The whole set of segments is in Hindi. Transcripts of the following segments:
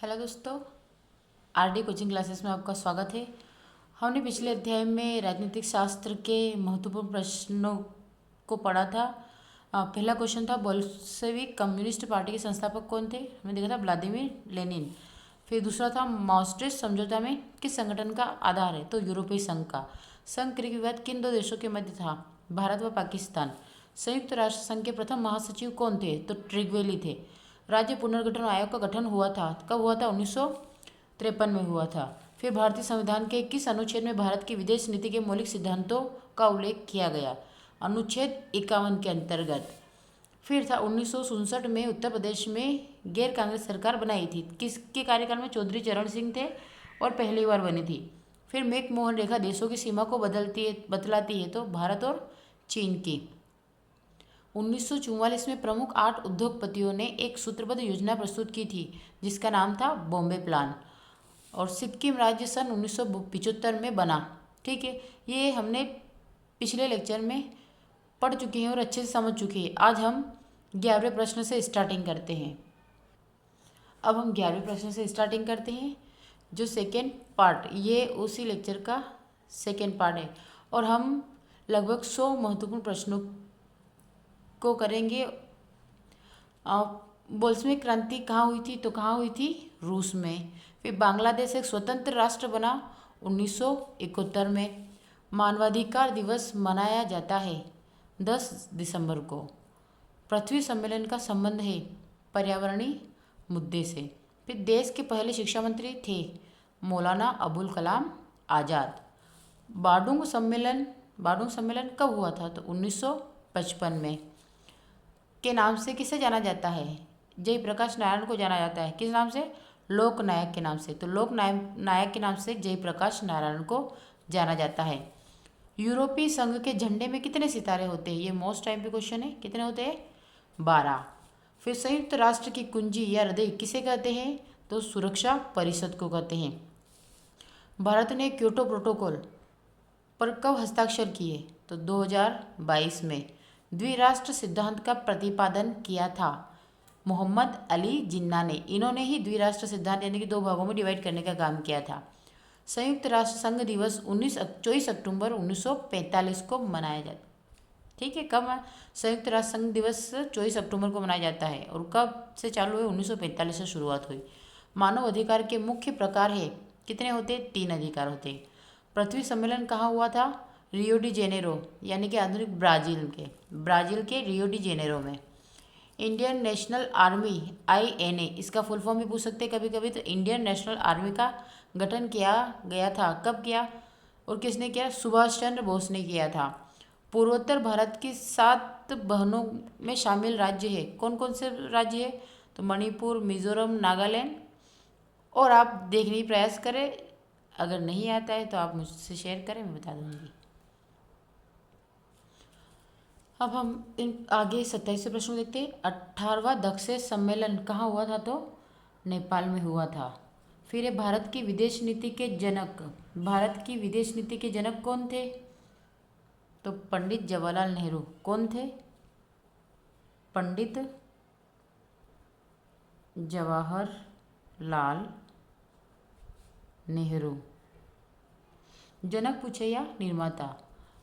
हेलो दोस्तों, आरडी कोचिंग क्लासेस में आपका स्वागत है। हमने पिछले अध्याय में राजनीतिक शास्त्र के महत्वपूर्ण प्रश्नों को पढ़ा था। पहला क्वेश्चन था बोल्शेविक कम्युनिस्ट पार्टी के संस्थापक कौन थे। हमने देखा था व्लादिमीर लेनिन। फिर दूसरा था maastricht समझौता में किस संगठन का आधार है, तो यूरोपीय संघ का। संघ क्रिक विवाद किन दो देशों के मध्य था, भारत व पाकिस्तान। संयुक्त राष्ट्र संघ के प्रथम महासचिव कौन थे, तो ट्रिगवेली थे। राज्य पुनर्गठन आयोग का गठन हुआ था, कब हुआ था, 1953 में हुआ था। फिर भारतीय संविधान के किस अनुच्छेद में भारत की विदेश नीति के मौलिक सिद्धांतों का उल्लेख किया गया, अनुच्छेद 51 के अंतर्गत। फिर था 1967 में उत्तर प्रदेश में गैर कांग्रेस सरकार बनाई थी, किसके कार्यकाल में, चौधरी चरण सिंह थे और पहली बार बनी थी। फिर मैकमोहन रेखा देशों की सीमा को बतलाती है, तो भारत और चीन की। 1944 में प्रमुख 8 उद्योगपतियों ने एक सूत्रबद्ध योजना प्रस्तुत की थी जिसका नाम था बॉम्बे प्लान। और सिक्किम राज्य सन 1975 में बना। ठीक है, ये हमने पिछले लेक्चर में पढ़ चुके हैं और अच्छे से समझ चुके हैं। आज हम 11वें प्रश्न से स्टार्टिंग करते हैं। अब हम 11वें प्रश्न से स्टार्टिंग करते हैं। जो सेकेंड पार्ट, ये उसी लेक्चर का सेकेंड पार्ट है और हम लगभग 100 महत्वपूर्ण प्रश्नों को करेंगे। बोल्शेविक क्रांति कहाँ हुई थी, तो कहाँ हुई थी, रूस में। फिर बांग्लादेश एक स्वतंत्र राष्ट्र बना 1971 में। मानवाधिकार दिवस मनाया जाता है 10 दिसंबर को। पृथ्वी सम्मेलन का संबंध है पर्यावरणीय मुद्दे से। फिर देश के पहले शिक्षा मंत्री थे मौलाना अबुल कलाम आज़ाद। बार्डुंग सम्मेलन कब हुआ था, तो 1955 में। के नाम से किसे जाना जाता है, जयप्रकाश नारायण को जाना जाता है। किस नाम से, लोक नायक के नाम से। तो लोक नायक के नाम से जयप्रकाश नारायण को जाना जाता है। यूरोपीय संघ के झंडे में कितने सितारे होते हैं, ये मोस्ट टाइम पे क्वेश्चन है। कितने होते हैं, 12। फिर संयुक्त राष्ट्र की कुंजी या हृदय किसे कहते हैं, तो सुरक्षा परिषद को कहते हैं। भारत ने क्योटो प्रोटोकॉल पर कब हस्ताक्षर किए, तो 2022 में। द्विराष्ट्र सिद्धांत का प्रतिपादन किया था मोहम्मद अली जिन्ना ने। इन्होंने ही द्विराष्ट्र सिद्धांत यानी कि 2 भागों में डिवाइड करने का काम किया था। संयुक्त राष्ट्र संघ दिवस 24 अक्टूबर 1945 को मनाया जाता। ठीक है, कब संयुक्त राष्ट्र संघ दिवस 24 अक्टूबर को मनाया जाता है और कब से चालू हुए, 1945 से शुरुआत हुई। मानव अधिकार के मुख्य प्रकार है, कितने होते, 3 अधिकार होते। पृथ्वी सम्मेलन कहाँ हुआ था, रियो डी जेनेरो यानी कि आधुनिक ब्राज़ील के रियो डी जेनेरो में। इंडियन नेशनल आर्मी INA, इसका फुल फॉर्म भी पूछ सकते हैं कभी कभी। तो इंडियन नेशनल आर्मी का गठन किया गया था, कब किया और किसने किया, सुभाष चंद्र बोस ने किया था। पूर्वोत्तर भारत की 7 बहनों में शामिल राज्य है, कौन कौन से राज्य है, तो मणिपुर, मिजोरम, नागालैंड। और आप देखने की प्रयास करें, अगर नहीं आता है तो आप मुझसे शेयर करें, मैं बता दूंगी। अब हम इन आगे 27वें प्रश्न को देखते हैं। 18वां दक्षिण सम्मेलन कहाँ हुआ था, तो नेपाल में हुआ था। फिर ये भारत की विदेश नीति के जनक, भारत की विदेश नीति के जनक कौन थे, तो पंडित जवाहरलाल नेहरू। कौन थे, पंडित जवाहरलाल नेहरू। जनक पूछे या निर्माता।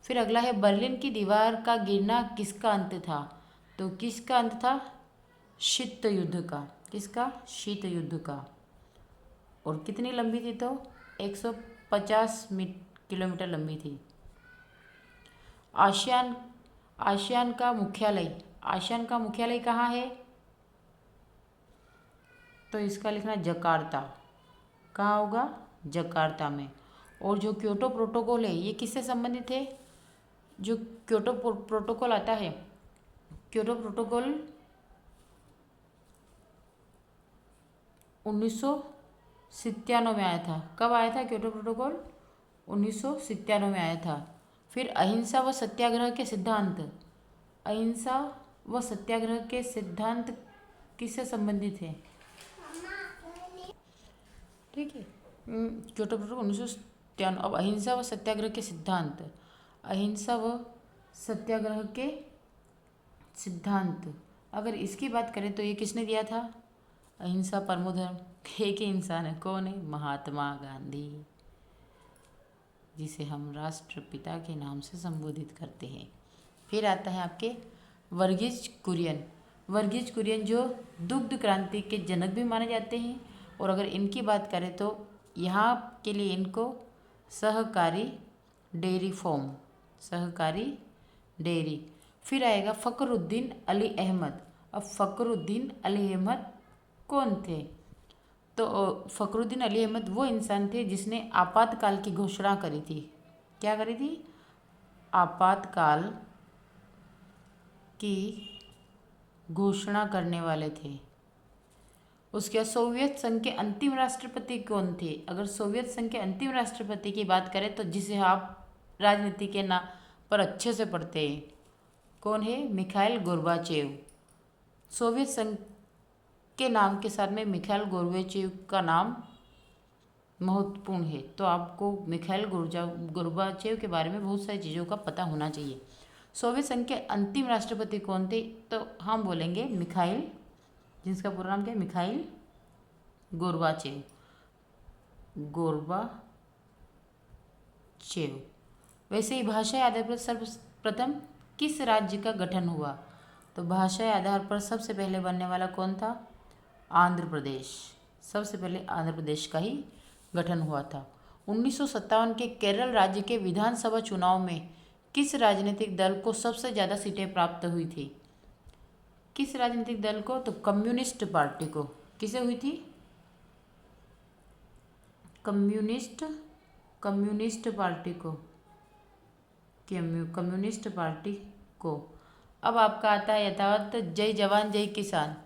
फिर अगला है बर्लिन की दीवार का गिरना किसका अंत था, तो किसका अंत था, शीत युद्ध का। किसका, शीत युद्ध का। और कितनी लंबी थी, तो 150 किलोमीटर लंबी थी। आसियान का मुख्यालय कहाँ है, तो इसका लिखना जकार्ता। कहाँ होगा, जकार्ता में। और जो क्योटो प्रोटोकॉल है ये किससे संबंधित है, जो क्योटो प्रोटोकॉल आता है, क्योटो प्रोटोकॉल 1997 में आया था। कब आया था क्योटो प्रोटोकॉल, 1997 में आया था। फिर अहिंसा व सत्याग्रह के सिद्धांत, अहिंसा व सत्याग्रह के सिद्धांत किससे संबंधित है, ठीक है, क्योटो प्रोटोकॉल 1997। अब अहिंसा व सत्याग्रह के सिद्धांत, अहिंसा व सत्याग्रह के सिद्धांत, अगर इसकी बात करें तो ये किसने दिया था, अहिंसा परमो धर्म। एक ही इंसान है, कौन है? महात्मा गांधी, जिसे हम राष्ट्रपिता के नाम से संबोधित करते हैं। फिर आता है आपके वर्गीज कुरियन। वर्गीज कुरियन जो दुग्ध क्रांति के जनक भी माने जाते हैं, और अगर इनकी बात करें तो यहाँ के लिए इनको सहकारी डेयरी फॉर्म, सहकारी डेयरी। फिर आएगा फ़खरुद्दीन अली अहमद। अब फ़खरुद्दीन अली अहमद कौन थे? तो फ़खरुद्दीन अली अहमद वो इंसान थे जिसने आपातकाल की घोषणा करी थी। क्या करी थी? आपातकाल की घोषणा करने वाले थे। उसके बाद सोवियत संघ के अंतिम राष्ट्रपति कौन थे? अगर सोवियत संघ के अंतिम राष्ट्रपति की बात करें तो जिसे आप राजनीति के नाम पर अच्छे से पढ़ते हैं, कौन है? Mikhail Gorbachev. सोवियत संघ के नाम के साथ में मिखाइल गोर्बाचेव का नाम महत्वपूर्ण है, तो आपको मिखाइल गोर्बाचेव के बारे में बहुत सारी चीज़ों का पता होना चाहिए। सोवियत संघ के अंतिम राष्ट्रपति कौन थे? तो हम बोलेंगे मिखाइल, जिसका पूरा नाम क्या है? Mikhail Gorbachev. गोर्बाचेव। वैसे ही भाषा आधार पर सर्वप्रथम किस राज्य का गठन हुआ? तो भाषा आधार पर सबसे पहले बनने वाला कौन था? आंध्र प्रदेश। सबसे पहले आंध्र प्रदेश का ही गठन हुआ था। 1957 के केरल राज्य के विधानसभा चुनाव में किस राजनीतिक दल को सबसे ज़्यादा सीटें प्राप्त हुई थी? किस राजनीतिक दल को? तो कम्युनिस्ट पार्टी को। किसे हुई थी? कम्युनिस्ट पार्टी को। कम्युनिस्ट पार्टी को। अब आपका आता है यथावत जय जवान जय किसान।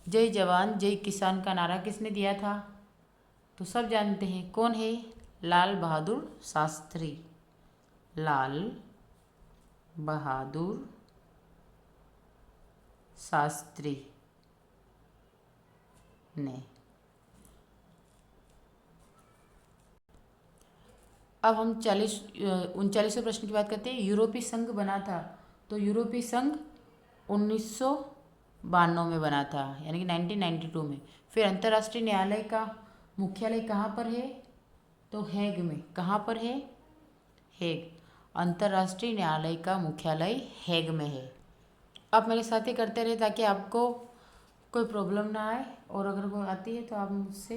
जय जवान जय किसान का नारा किसने दिया था? तो सब जानते हैं, कौन है? लाल बहादुर शास्त्री। लाल बहादुर शास्त्री ने। अब हम 39वें प्रश्न की बात करते हैं। यूरोपीय संघ बना था, तो यूरोपीय संघ 1992 में बना था, यानी कि 1992 में। फिर अंतर्राष्ट्रीय न्यायालय का मुख्यालय कहाँ पर है? तो हेग में। कहाँ पर है? हेग। अंतर्राष्ट्रीय न्यायालय का मुख्यालय हेग में है। आप मेरे साथ ही करते रहे ताकि आपको कोई प्रॉब्लम ना आए, और अगर कोई आती है तो आप मुझसे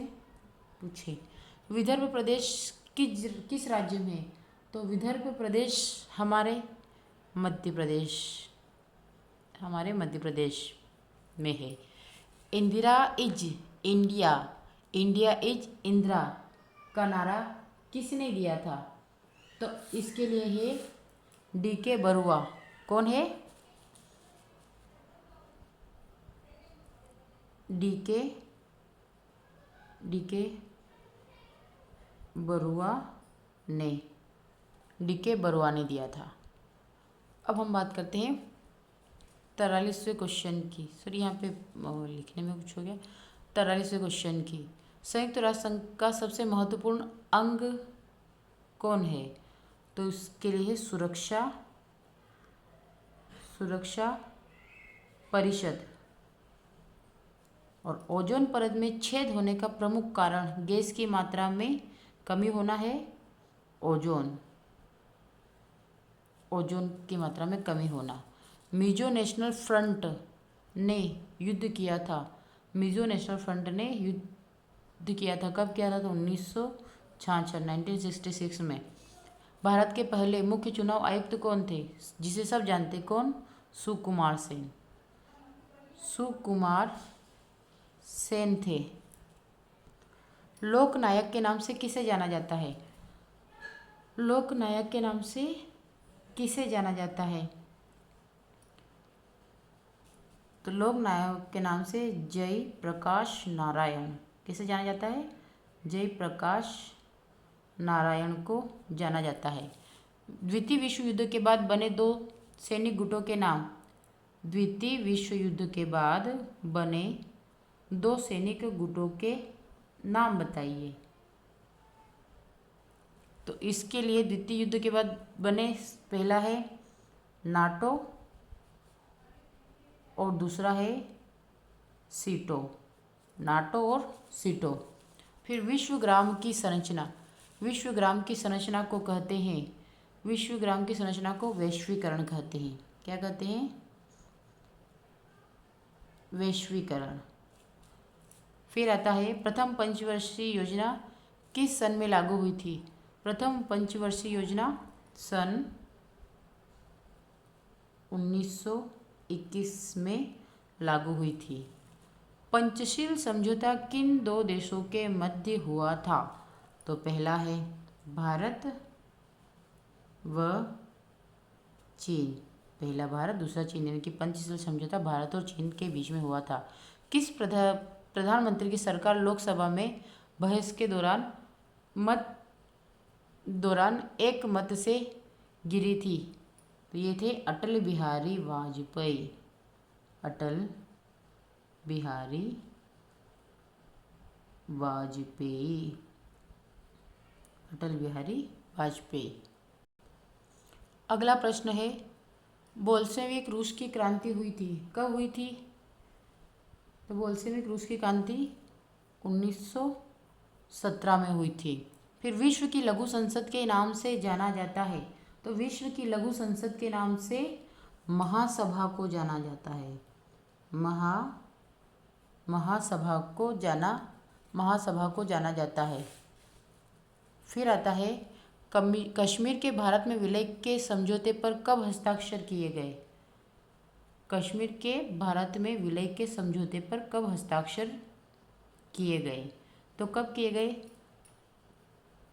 पूछें। विदर्भ प्रदेश किस राज्य में है? तो विदर्भ प्रदेश हमारे मध्य प्रदेश में है। Indira is India, India is Indira का नारा किसने दिया था? तो इसके लिए है DK बरुआ। कौन है? DK बरुआ ने। DK बरुआ ने दिया था। अब हम बात करते हैं 43वें क्वेश्चन की। सॉरी, यहाँ पे लिखने में कुछ हो गया। 43वें क्वेश्चन की। संयुक्त राष्ट्र संघ का सबसे महत्वपूर्ण अंग कौन है? तो इसके लिए है सुरक्षा परिषद। और ओजोन परत में छेद होने का प्रमुख कारण गैस की मात्रा में कमी होना है। ओजोन की मात्रा में कमी होना। मिजो नेशनल फ्रंट ने युद्ध किया था। मिजो नेशनल फ्रंट ने युद्ध किया था। कब किया था? तो 1966 में। भारत के पहले मुख्य चुनाव आयुक्त कौन थे? जिसे सब जानते, कौन? सुकुमार सेन थे। लोकनायक के नाम से किसे जाना जाता है? लोकनायक के नाम से किसे जाना जाता है? तो लोकनायक के नाम से जय प्रकाश नारायण। किसे जाना जाता है? जय प्रकाश नारायण को जाना जाता है। द्वितीय विश्व युद्ध के बाद बने दो सैनिक गुटों के नाम। द्वितीय विश्व युद्ध के बाद बने दो सैनिक गुटों के नाम बताइए। तो इसके लिए द्वितीय युद्ध के बाद बने, पहला है नाटो और दूसरा है सीटो। नाटो और सीटो। फिर विश्वग्राम की संरचना, विश्वग्राम की संरचना को कहते हैं, विश्वग्राम की संरचना को वैश्वीकरण कहते हैं। क्या कहते हैं? वैश्वीकरण। फिर आता है प्रथम पंचवर्षीय योजना किस सन में लागू हुई थी? प्रथम पंचवर्षीय योजना सन 1921 में लागू हुई थी। पंचशील समझौता किन दो देशों के मध्य हुआ था? तो पहला है भारत व चीन, पहला भारत दूसरा चीन, यानी कि पंचशील समझौता भारत और चीन के बीच में हुआ था। किस प्रधानमंत्री की सरकार लोकसभा में बहस के दौरान एक मत से गिरी थी? तो ये थे अटल बिहारी वाजपेयी, अटल बिहारी वाजपेयी, अटल बिहारी वाजपेयी। अगला प्रश्न है बोल्शेविक रूस की क्रांति हुई थी, कब हुई थी? तो बोल्शेविक रूस की क्रांति 1917 में हुई थी। फिर विश्व की लघु संसद के नाम से जाना जाता है, तो विश्व की लघु संसद के नाम से महासभा को जाना जाता है, महासभा को जाना जाता है। फिर आता है कश्मीर के भारत में विलय के समझौते पर कब हस्ताक्षर किए गए? कश्मीर के भारत में विलय के समझौते पर कब हस्ताक्षर किए गए? तो कब किए गए?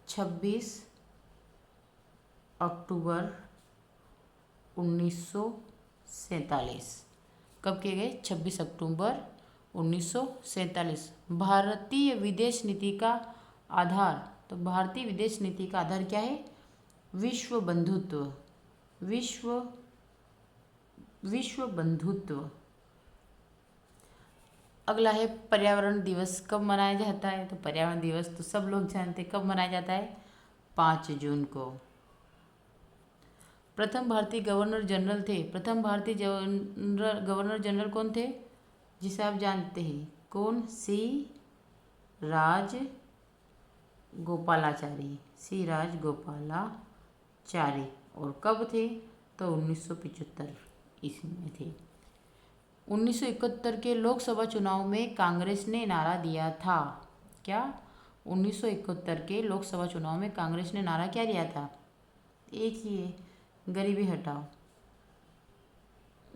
26 अक्टूबर 1947। कब किए गए? 26 अक्टूबर 1947। भारतीय विदेश नीति का आधार, तो भारतीय विदेश नीति का आधार क्या है? विश्व बंधुत्व, विश्व बंधुत्व। अगला है पर्यावरण दिवस कब मनाया जाता है? तो पर्यावरण दिवस तो सब लोग जानते हैं, कब मनाया जाता है? 5 जून को। प्रथम भारतीय गवर्नर जनरल थे, प्रथम भारतीय गवर्नर जनरल कौन थे? जिसे आप जानते हैं, कौन? सी राजगोपालाचारी, सी राजगोपालाचारी। और कब थे? तो 1975 ईस्वी में थे। 1971 के लोकसभा चुनाव में कांग्रेस ने नारा दिया था, क्या? 1971 के लोकसभा चुनाव में कांग्रेस ने नारा क्या दिया था? एक ही है, गरीबी हटाओ,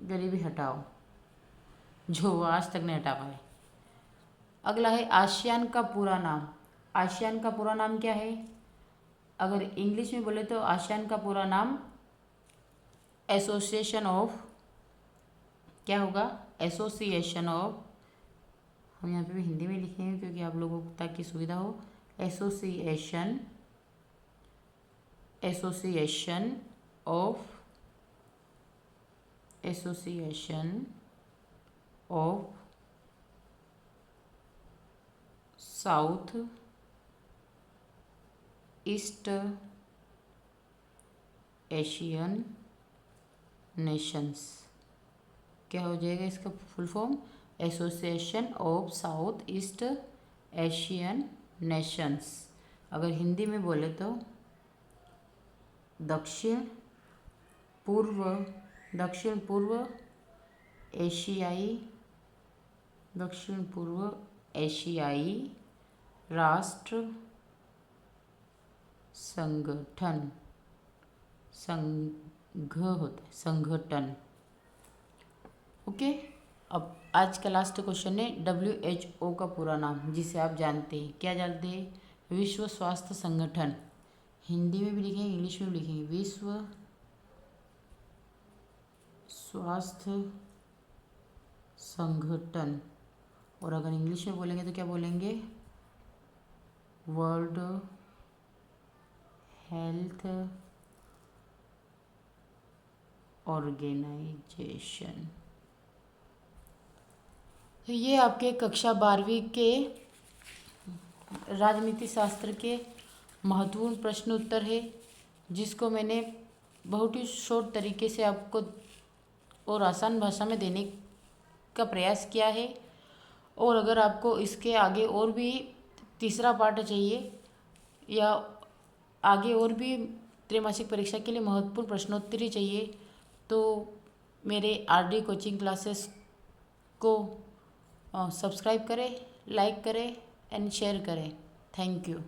गरीबी हटाओ, जो वो आज तक नहीं हटा पाए। अगला है आसियान का पूरा नाम, आसियान का पूरा नाम क्या है? अगर इंग्लिश में बोले तो आसियान का पूरा नाम एसोसिएशन ऑफ, क्या होगा? एसोसिएशन ऑफ, हम यहाँ पे भी हिंदी में लिखेंगे क्योंकि आप लोगों को ताकि सुविधा हो। Association of south east Asian Nations. क्या हो जाएगा इसका full form? Association of south east Asian Nations. अगर हिंदी में बोले तो दक्षिण पूर्व एशियाई राष्ट्र संगठन, संघ होता है, संगठन। ओके। अब आज का लास्ट क्वेश्चन है WHO का पूरा नाम, जिसे आप जानते हैं, क्या जानते हैं? विश्व स्वास्थ्य संगठन। हिंदी में भी लिखेंगे, इंग्लिश में भी लिखेंगे, विश्व स्वास्थ्य संगठन। और अगर इंग्लिश में बोलेंगे तो क्या बोलेंगे? World Health Organization. तो ये आपके कक्षा 12वीं के राजनीति शास्त्र के महत्वपूर्ण प्रश्न उत्तर है, जिसको मैंने बहुत ही शॉर्ट तरीके से आपको और आसान भाषा में देने का प्रयास किया है। और अगर आपको इसके आगे और भी तीसरा पार्ट चाहिए या आगे और भी त्रैमासिक परीक्षा के लिए महत्वपूर्ण प्रश्नोत्तरी चाहिए तो मेरे आरडी कोचिंग क्लासेस को सब्सक्राइब करें, लाइक करें एंड शेयर करें। Thank you.